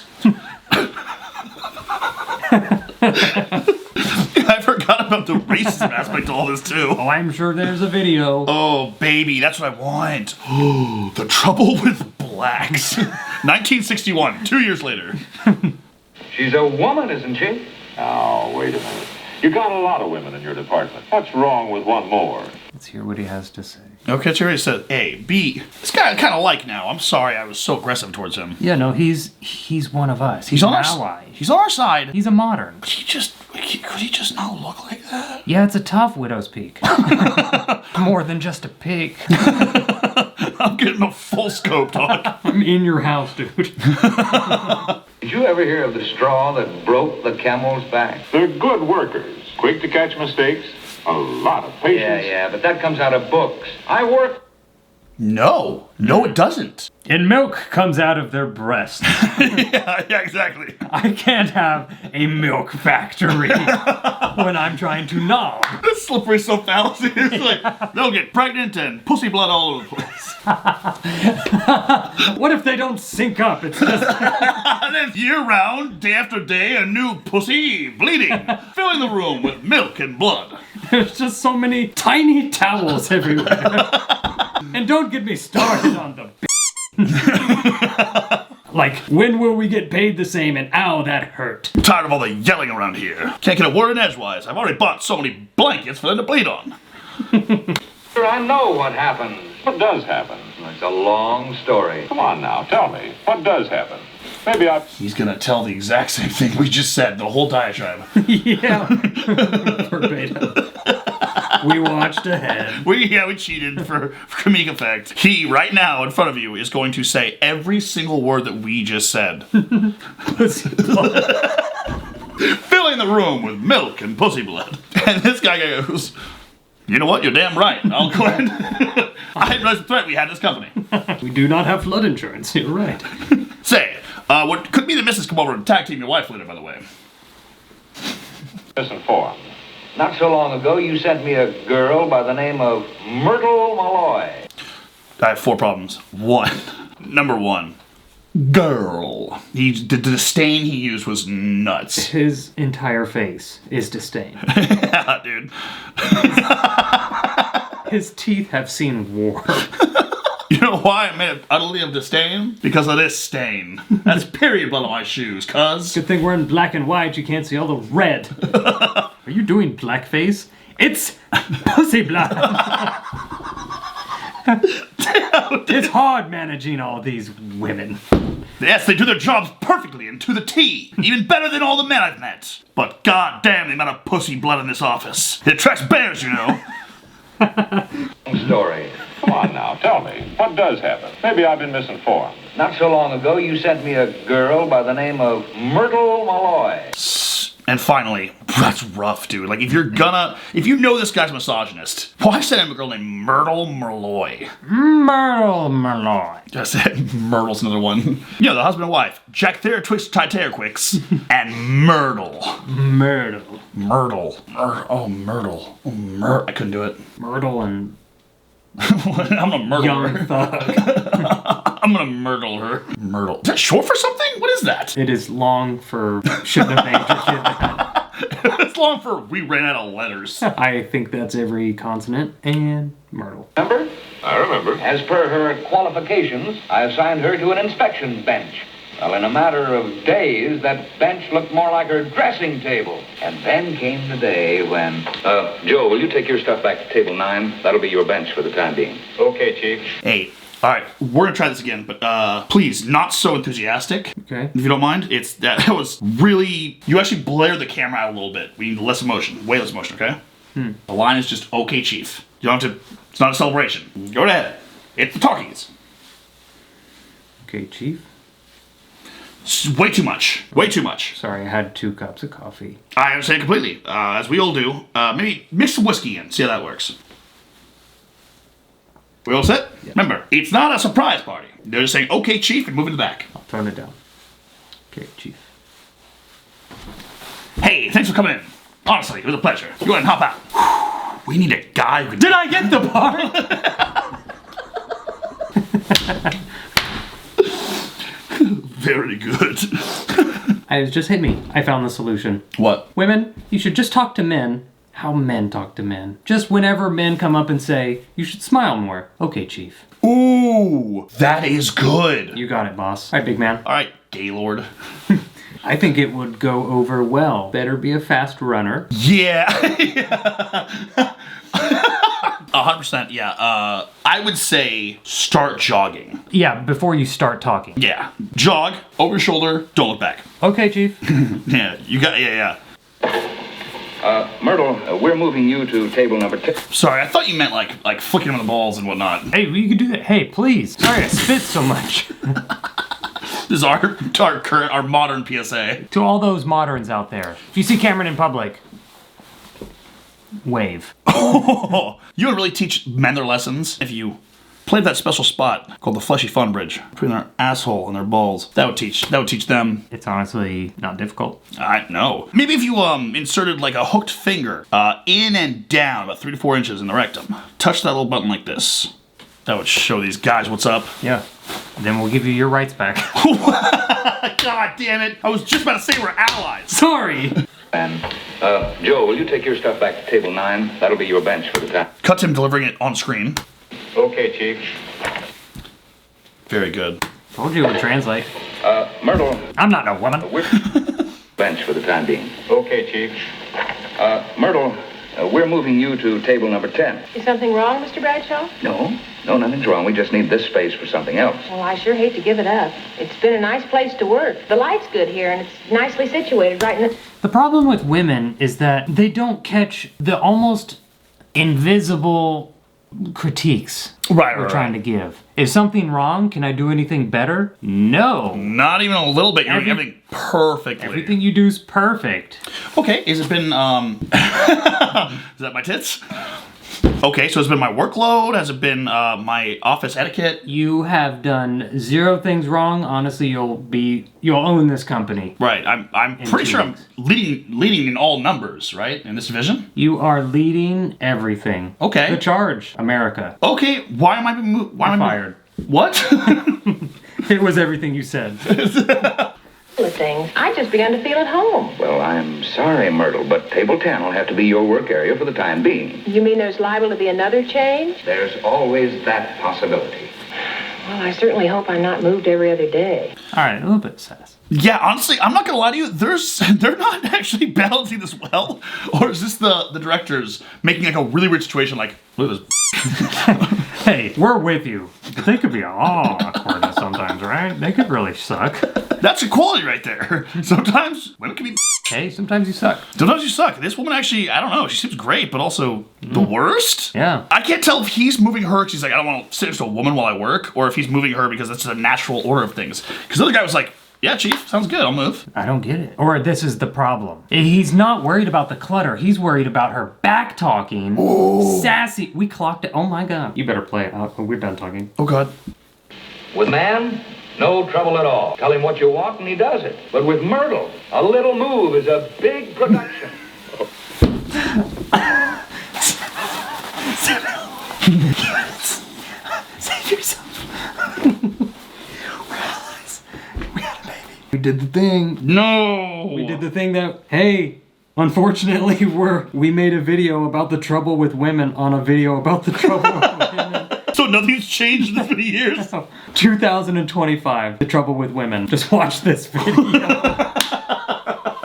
I forgot about the racism aspect of all this, too. Oh, I'm sure there's a video. Oh, baby, that's what I want. Oh, the trouble with blacks. 1961, 2 years later. She's a woman, isn't she? Oh, wait a minute. You got a lot of women in your department. What's wrong with one more? Let's hear what he has to say. Okay, Terry said A. B. This guy I kind of like now. I'm sorry I was so aggressive towards him. Yeah, no, he's one of us. He's on an our ally. He's on our side. He's a modern. Could he just not look like that? Yeah, it's a tough widow's peak. More than just a peak. I'm getting a full scope, dog. I'm in your house, dude. Did you ever hear of the straw that broke the camel's back? They're good workers, quick to catch mistakes, a lot of patience. Yeah, but that comes out of books. I work... No, it doesn't. And milk comes out of their breasts. yeah, exactly. I can't have a milk factory when I'm trying to knob. This slippery slope fallacy is like, they'll get pregnant and pussy blood all over the place. What if they don't sync up? It's just... And then year-round, day after day, a new pussy bleeding, filling the room with milk and blood. There's just so many tiny towels everywhere. And don't get me started on the like, when will we get paid the same and ow, that hurt. I'm tired of all the yelling around here. Can't get a word in edgewise. I've already bought so many blankets for them to bleed on. I know what happened. What does happen? It's a long story. Come on now, tell me. What does happen? Maybe I... He's gonna tell the exact same thing we just said, the whole diatribe. Yeah. Verbatim. We watched ahead. We cheated for comedic effect. He, right now, in front of you, is going to say every single word that we just said. Pussy blood. Filling the room with milk and pussy blood. And this guy goes, you know what, you're damn right. I'll go ahead. I didn't realize the threat we had in this company. We do not have flood insurance, you're right. Say, what could be the missus come over and tag team your wife later, by the way? misinformed. Not so long ago, you sent me a girl by the name of Myrtle Malloy. I have 4 problems. Number 1. Girl. The disdain he used was nuts. His entire face is disdain. Yeah, dude. His teeth have seen war. You know why I made it utterly of disdain? Because of this stain. That's period blood on my shoes, cuz. Good thing we're in black and white, you can't see all the red. Are you doing blackface? It's pussy blood. It's hard managing all these women. Yes, they do their jobs perfectly and to the T. Even better than all the men I've met. But goddamn the amount of pussy blood in this office. It attracts bears, you know. Story. Come on now, tell me. What does happen? Maybe I've been misinformed. Not so long ago, you sent me a girl by the name of Myrtle Malloy. And finally, that's rough, dude. Like, if you know this guy's misogynist, why send him a girl named Myrtle Malloy? Myrtle Malloy. Just said Myrtle's another one. You know, the husband and wife. Jack Therapwix, Titerquix, and Myrtle. Myrtle. Myrtle. Myrtle. I couldn't do it. Myrtle and I'm gonna myrtle young her. thug. I'm gonna myrtle her. Myrtle. Is that short for something? What is that? It is long for shouldn't have named your kid that. It's long for we ran out of letters. I think that's every consonant and Myrtle. Remember? I remember. As per her qualifications, I assigned her to an inspection bench. Well, in a matter of days, that bench looked more like her dressing table. And then came the day when... Joe, will you take your stuff back to table 9? That'll be your bench for the time being. Okay, Chief. Hey, alright, we're gonna try this again, but please, not so enthusiastic. Okay. If you don't mind. That was really... You actually blared the camera out a little bit. We need less emotion. Way less emotion, okay? The line is just, okay, Chief. You don't have to... It's not a celebration. Go ahead. It's the talkies. Okay, Chief. Way too much. Way too much. Sorry, I had 2 cups of coffee. I understand completely. As we all do. Maybe mix some whiskey in. See how that works. We all set? Yeah. Remember, it's not a surprise party. They're just saying, okay, chief, and moving to the back. I'll tone it down. Okay, chief. Hey, thanks for coming in. Honestly, it was a pleasure. Go ahead and hop out. We need a guy who can... Did I get the part? Very good. It just hit me. I found the solution. What? Women, you should just talk to men how men talk to men. Just whenever men come up and say, you should smile more. Okay, chief. Ooh, that is good. You got it, boss. All right, big man. All right, Gaylord. I think it would go over well. Better be a fast runner. Yeah. 100%, yeah. I would say start jogging. Yeah, before you start talking. Yeah. Jog, over your shoulder, don't look back. Okay, chief. Yeah, you got, yeah. Myrtle, we're moving you to table number 10. Sorry, I thought you meant like flicking him in the balls and whatnot. Hey, you could do that. Hey, please. Sorry I spit so much. This is our modern PSA. To all those moderns out there, if you see Cameron in public, wave. Oh, you would really teach men their lessons if you played that special spot called the fleshy fun bridge between their asshole and their balls. That would teach them. It's honestly not difficult. I know. Maybe if you inserted like a hooked finger in and down about 3 to 4 inches in the rectum, touch that little button like this. That would show these guys what's up. Yeah. Then we'll give you your rights back. God damn it! I was just about to say we're allies. Sorry. And, Joe, will you take your stuff back to table 9? That'll be your bench for the time. Cut to him delivering it on screen. Okay, Chief. Very good. Told you it would translate. Myrtle, I'm not a woman. we're bench for the time being. Okay, Chief. Myrtle, we're moving you to table number 10. Is something wrong, Mr. Bradshaw? No, nothing's wrong. We just need this space for something else. Well, I sure hate to give it up. It's been a nice place to work. The light's good here, and it's nicely situated right in the... The problem with women is that they don't catch the almost invisible critiques we're trying to give. Is something wrong? Can I do anything better? No. Not even a little bit. You're doing everything perfectly. Everything you do is perfect. Okay, has it been, is that my tits? Okay, so has it been my workload? Has it been my office etiquette? You have done 0 things wrong. Honestly, you'll own this company. Right, I'm pretty sure I'm leading in all numbers, right? In this division? You are leading everything. Okay. The charge, America. Okay, why am I being Fired. What? It was everything you said. things. I just begun to feel at home. Well, I'm sorry, Myrtle, but table 10 will have to be your work area for the time being. You mean there's liable to be another change? There's always that possibility. Well, I certainly hope I'm not moved every other day. All right, a little bit of sass. Yeah, honestly, I'm not gonna lie to you. They're not actually balancing this well, or is this the directors making like a really weird situation? Like, look at this. Hey, we're with you. They could be all awkward sometimes, right? They could really suck. That's equality right there. Sometimes women can be. Hey, sometimes you suck. Sometimes you suck. This woman actually, I don't know. She seems great, but also the worst. Yeah. I can't tell if he's moving her because he's like, I don't want to sit next to a woman while I work, or if he's moving her because that's a natural order of things. Because the other guy was like, yeah, chief, sounds good, I'll move. I don't get it. Or this is the problem. He's not worried about the clutter. He's worried about her back talking. Ooh. Sassy. We clocked it. Oh my God. You better play it out. We're done talking. Oh God. With man, no trouble at all. Tell him what you want and he does it. But with Myrtle, a little move is a big production. Save yourself. We did the thing. No. We did the thing that, hey, unfortunately, we made a video about the trouble with women on a video about the trouble with women. So nothing's changed in this many years? 2025, the trouble with women. Just watch this video.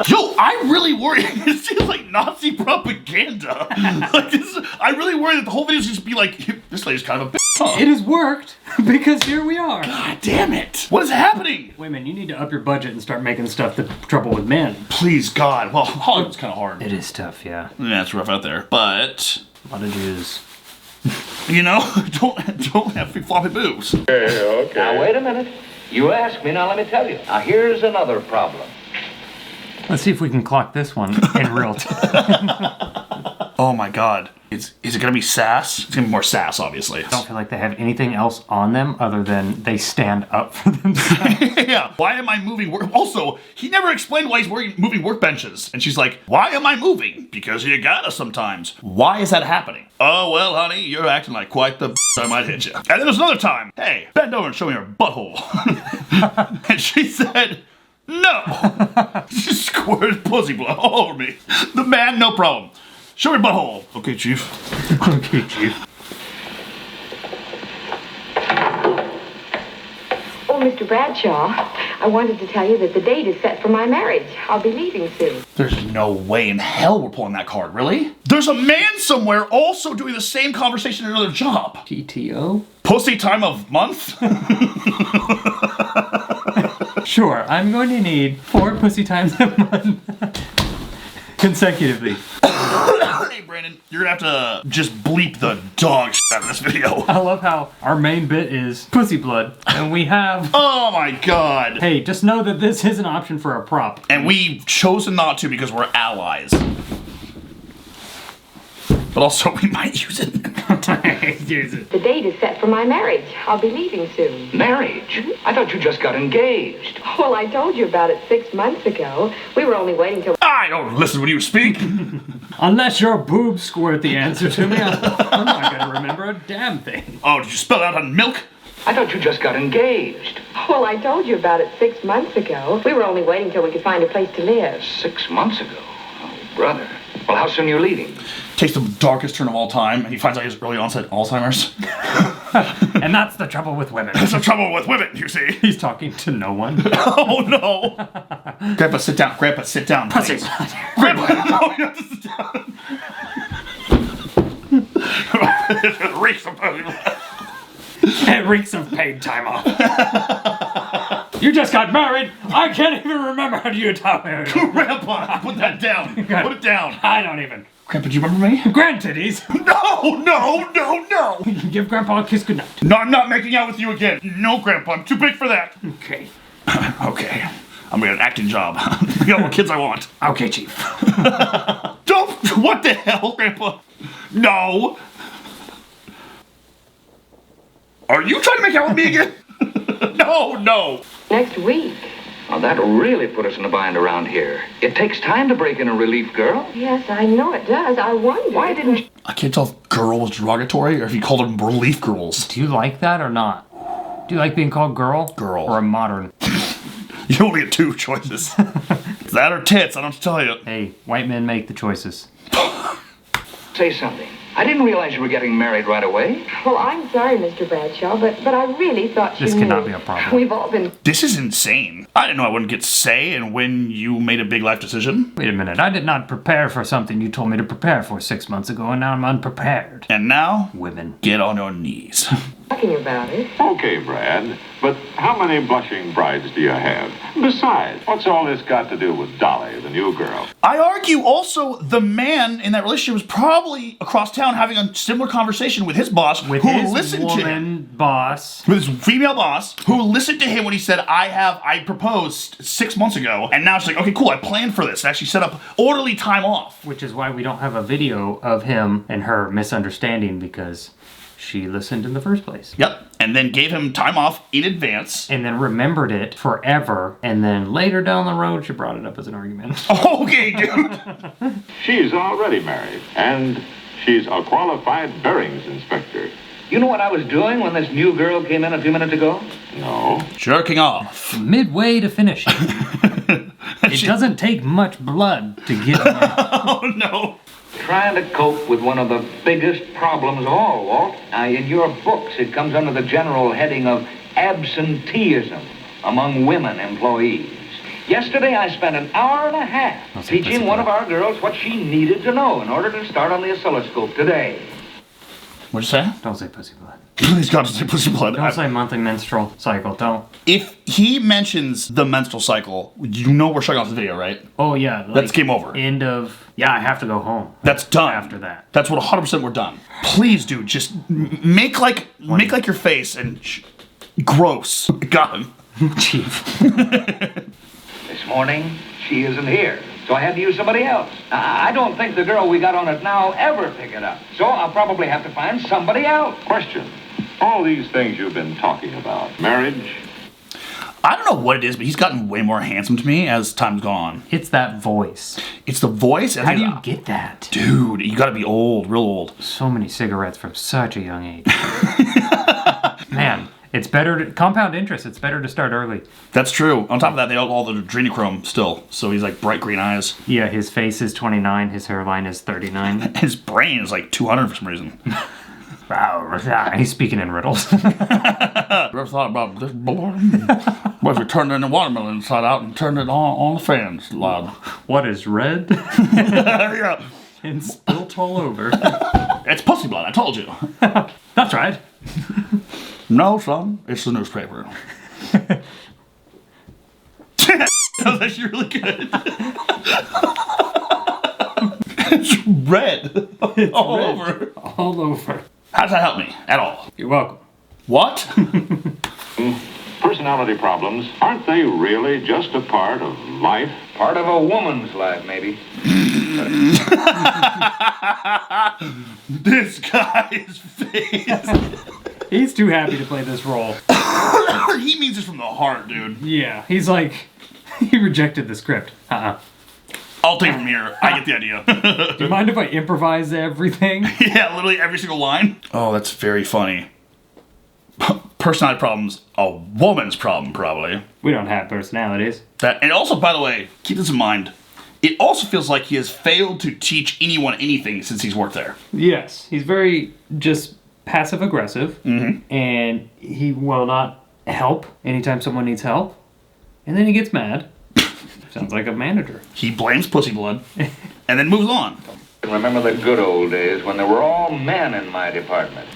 Yo, I really worry. It seems like Nazi propaganda. I really worry that the whole video is just be like, this lady's kind of a bitch. Huh? It has worked, because here we are. God damn it. What is happening? Women, you need to up your budget and start making stuff the trouble with men. Please, God. Well, Hollywood's kind of hard. It is tough, yeah. Yeah, it's rough out there. But, A lot of Jews. you know, don't have big floppy boobs. Okay. Now, wait a minute. You asked me, now let me tell you. Now, here's another problem. Let's see if we can clock this one in real time. Oh my god. Is it gonna be sass? It's gonna be more sass, obviously. I don't feel like they have anything else on them other than they stand up for themselves. Yeah. Why am I moving work? Also, he never explained why he's moving workbenches. And she's like, why am I moving? Because you gotta sometimes. Why is that happening? Oh, well, honey, you're acting like quite the I might hit you. And then there's another time. Hey, bend over and show me your butthole. And she said, no. She squirted pussy blood all over me. The man, no problem. Show me your butthole. Okay, Chief. Okay, Chief. Oh, Mr. Bradshaw, I wanted to tell you that the date is set for my marriage. I'll be leaving soon. There's no way in hell we're pulling that card, really? There's a man somewhere also doing the same conversation at another job. PTO? Pussy time of month? Sure, I'm going to need 4 pussy times a month. Consecutively. Hey, Brandon, you're gonna have to just bleep the dog shit out of this video. I love how our main bit is pussy blood, and we have... Oh my god. Hey, just know that this is an option for a prop. And we've chosen not to because we're allies. But also, we might use it. Use it. The date is set for my marriage. I'll be leaving soon. Marriage? I thought you just got engaged. Well, I told you about it 6 months ago. We were only waiting till... I don't listen when you speak. Unless your boobs squirt the answer to me, I'm not going to remember a damn thing. Oh, did you spell it out on milk? I thought you just got engaged. Well, I told you about it 6 months ago. We were only waiting till we could find a place to live. 6 months ago? Oh, brother. Well, how soon are you leaving? Takes the darkest turn of all time, and he finds out he has early onset Alzheimer's. And that's the trouble with women. That's the trouble with women, you see. He's talking to no one. Oh no! Grandpa, sit down. Grandpa, sit down. Pussy. Grandpa, no, you have to sit down. It reeks of It reeks of paid time off. You just got married. I can't even remember how you talk. Grandpa, put that down. Put it down. I don't even. Grandpa, do you remember me? Granddaddies. No. Give Grandpa a kiss goodnight. No, I'm not making out with you again. No, Grandpa, I'm too big for that. Okay. Okay. I'm gonna get an acting job. I got what kids I want. Okay, Chief. Don't. What the hell, Grandpa? No. Are you trying to make out with me again? No. Next week. Well, that'll really put us in a bind around here. It takes time to break in a relief, girl. Yes, I know it does. I wonder. Why didn't you... I can't tell if girl was derogatory or if you called them relief girls. Do you like that or not? Do you like being called girl? Girl. Or a modern? You only get 2 choices. That or tits, I don't tell you. Hey, white men make the choices. Say something. I didn't realize you were getting married right away. Well, I'm sorry, Mr. Bradshaw, but I really thought you This knew. cannot be a problem. We've all been... This is insane. I didn't know I wouldn't get say in when you made a big life decision. Wait a minute. I did not prepare for something you told me to prepare for 6 months ago, and now I'm unprepared. And now, Women. get on your knees. talking about it. Okay, Brad, but how many blushing brides do you have? Besides, what's all this got to do with Dolly, the new girl? I argue also the man in that relationship was probably across town having a similar conversation with his boss, With who his listened to him. woman boss. With his female boss, who listened to him when he said, I proposed 6 months ago, and now she's like, okay, cool, I planned for this. I actually set up orderly time off. Which is why we don't have a video of him and her misunderstanding, because she listened in the first place. Yep, and then gave him time off in advance. And then remembered it forever, and then later down the road, she brought it up as an argument. Okay, dude. She's already married, and she's a qualified bearings inspector. You know what I was doing when this new girl came in a few minutes ago? No. Jerking off. Midway to finishing. It doesn't take much blood to get there. Oh, no. Trying to cope with one of the biggest problems of all, Walt. Now, in your books, it comes under the general heading of absenteeism among women employees. Yesterday, I spent an hour and a half teaching one of our girls what she needed to know in order to start on the oscilloscope today. What'd you say? Don't say pussy blood. He's got to say pussy blood. Don't say monthly menstrual cycle. Don't. If he mentions the menstrual cycle, you know we're shutting off the video, right? Oh, yeah. Like, That's game over. End of... Yeah, I have to go home. That's done. After that. That's what 100% we're done. Please, dude, just make like your face and gross. Got him. Chief. This morning, she isn't here. So I had to use somebody else. I don't think the girl we got on it now ever pick it up. So I'll probably have to find somebody else. Question. All these things you've been talking about, marriage? I don't know what it is, but he's gotten way more handsome to me as time's gone on. It's that voice. It's the voice. How do you get that? Dude, you gotta be old, real old. So many cigarettes from such a young age. Man, it's better to compound interest. It's better to start early. That's true. On top of that, they have all the adrenochrome still, so he's like bright green eyes. Yeah, his face is 29, his hairline is 39. His brain is like 200 for some reason. He's speaking in riddles. Ever thought about this boy? What if you turned the watermelon inside out and turned it on the fans, lad? What is red? Yeah. And spilt all over. It's pussy blood, I told you. That's right. No, son, it's the newspaper. That was actually really good. It's red. All red. over. All over. How does that help me at all? You're welcome. What? Personality problems, aren't they really just a part of life? Part of a woman's life, maybe. This guy's face. He's too happy to play this role. He means this from the heart, dude. Yeah, he's like, he rejected the script. I'll take it from here. I get the idea. Do you mind if I improvise everything? Yeah, literally every single line. Oh, that's very funny. Personality problems, a woman's problem, probably. We don't have personalities. That, and also, by the way, keep this in mind. It also feels like he has failed to teach anyone anything since he's worked there. Yes, he's very just passive aggressive, Mm-hmm. and he will not help anytime someone needs help, and then he gets mad. Sounds like a manager. He blames pussy blood, and then moves on. Remember the good old days when there were all men in my department.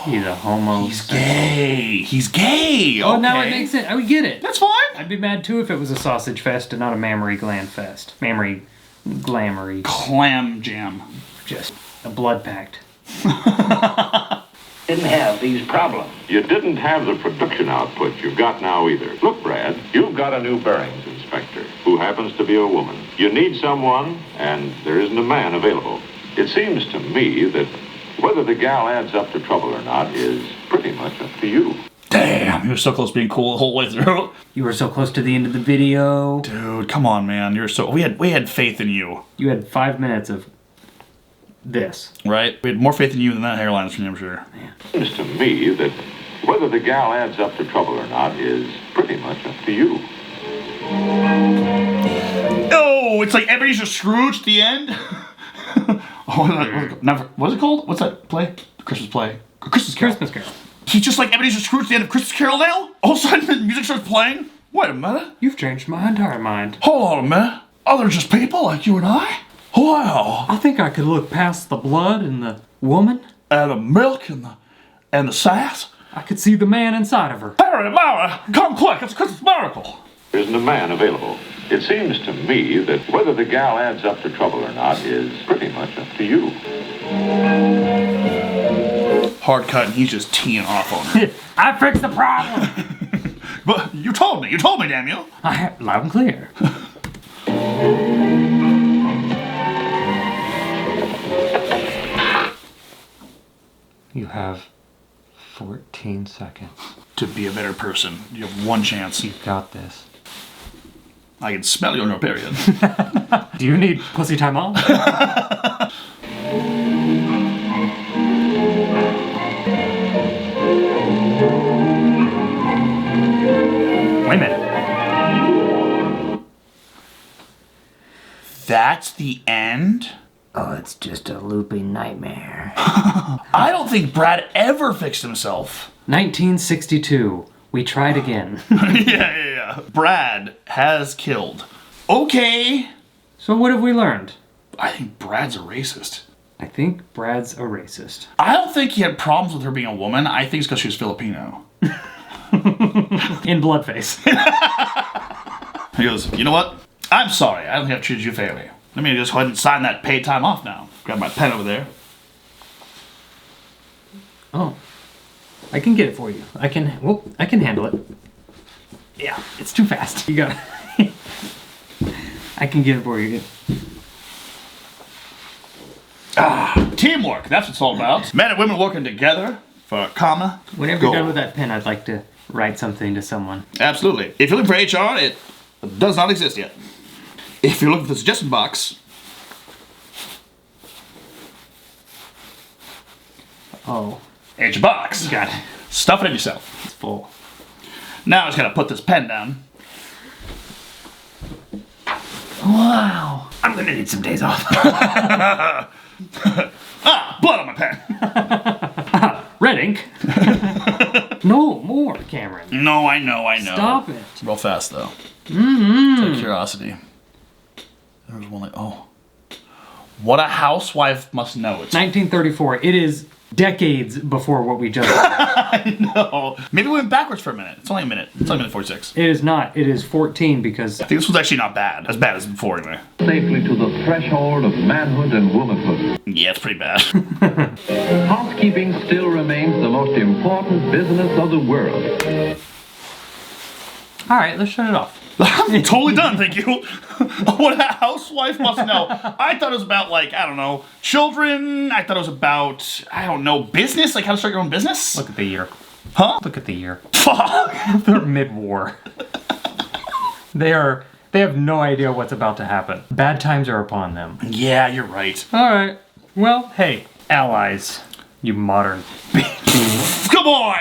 He's a homo. He's gay. He's gay. Oh, Okay. now it makes sense. I would get it. That's fine. I'd be mad too if it was a sausage fest and not a mammary gland fest. Mammary, glamoury. Clam jam. Just a blood pact. Didn't have these problems. You didn't have the production output you've got now either. Look, Brad, you've got a new bearings inspector who happens to be a woman. You need someone, and there isn't a man available. It seems to me that whether the gal adds up to trouble or not is pretty much up to you. Damn, he was so close to being cool the whole way through. You were so close to the end of the video. Dude, come on, man. You're so. We had faith in you, You had 5 minutes of this. right? We had more faith in you than that hairline from you, I'm sure. Seems to me that whether the gal adds up to trouble or not is pretty much up to you. Oh, it's like Ebenezer Scrooge at the end. What's it called? What's that play? Christmas play. Christmas Carol. Christmas Carol. He's just like Ebenezer Scrooge at the end of Christmas Carol now? All of a sudden the music starts playing? Wait a minute. You've changed my entire mind. Hold on a minute. Are they just people like you and I? Wow. I think I could look past the blood and the woman. And the milk and the sass. I could see the man inside of her. Harry, Mara, come quick. It's a Christmas miracle. There isn't a man available. It seems to me that whether the gal adds up to trouble or not is pretty much up to you. Hard cut and he's just teeing off on her. I fixed the problem. But you told me, damn you. Loud and clear. You have 14 seconds. To be a better person, you have one chance. You've got this. I can smell you on your period. Do you need pussy time off? Wait a minute. That's the end? Oh, it's just a looping nightmare. I don't think Brad ever fixed himself. 1962. We tried again. Yeah. Brad has killed. Okay. So what have we learned? I think Brad's a racist. I think Brad's a racist. I don't think he had problems with her being a woman. I think it's because she was Filipino. In Bloodface. He goes, you know what? I'm sorry. I don't have to treat you fairly. Let me just go ahead and sign that paid time off now. Grab my pen over there. Oh. I can get it for you. I can handle it. Yeah, it's too fast. You got it. I can get it for you. Teamwork, that's what it's all about. Men and women working together for a comma. Whenever goal. you're done with that pen, I'd like to write something to someone. Absolutely. If you're looking for HR, it does not exist yet. If you're looking for the suggestion box, Oh, it's your box. got it. Stuff it in yourself. It's full. Now I just gotta put this pen down. Wow. I'm gonna need some days off. Blood on my pen. Red ink. No, more, Cameron. No, I know. Stop it. It's real fast though. Out of curiosity. There was one like, oh. What a housewife must know. It's 1934. It is decades before what we just did. I know. Maybe we went backwards for a minute. It's only a minute. It's only a minute 46. It is not. It is 14 because... I think this was actually not bad. As bad as before anyway. Safely to the threshold of manhood and womanhood. Yeah, it's pretty bad. Housekeeping still remains the most important business of the world. All right, let's shut it off. I'm totally done, thank you. What a housewife must know. I thought it was about, like, I don't know, children. I thought it was about, I don't know, business, like how to start your own business. Look at the year. Huh? Look at the year. Fuck. They're mid-war. They have no idea what's about to happen. Bad times are upon them. Yeah, you're right. All right. Well, hey, allies, you modern bitch. Come on!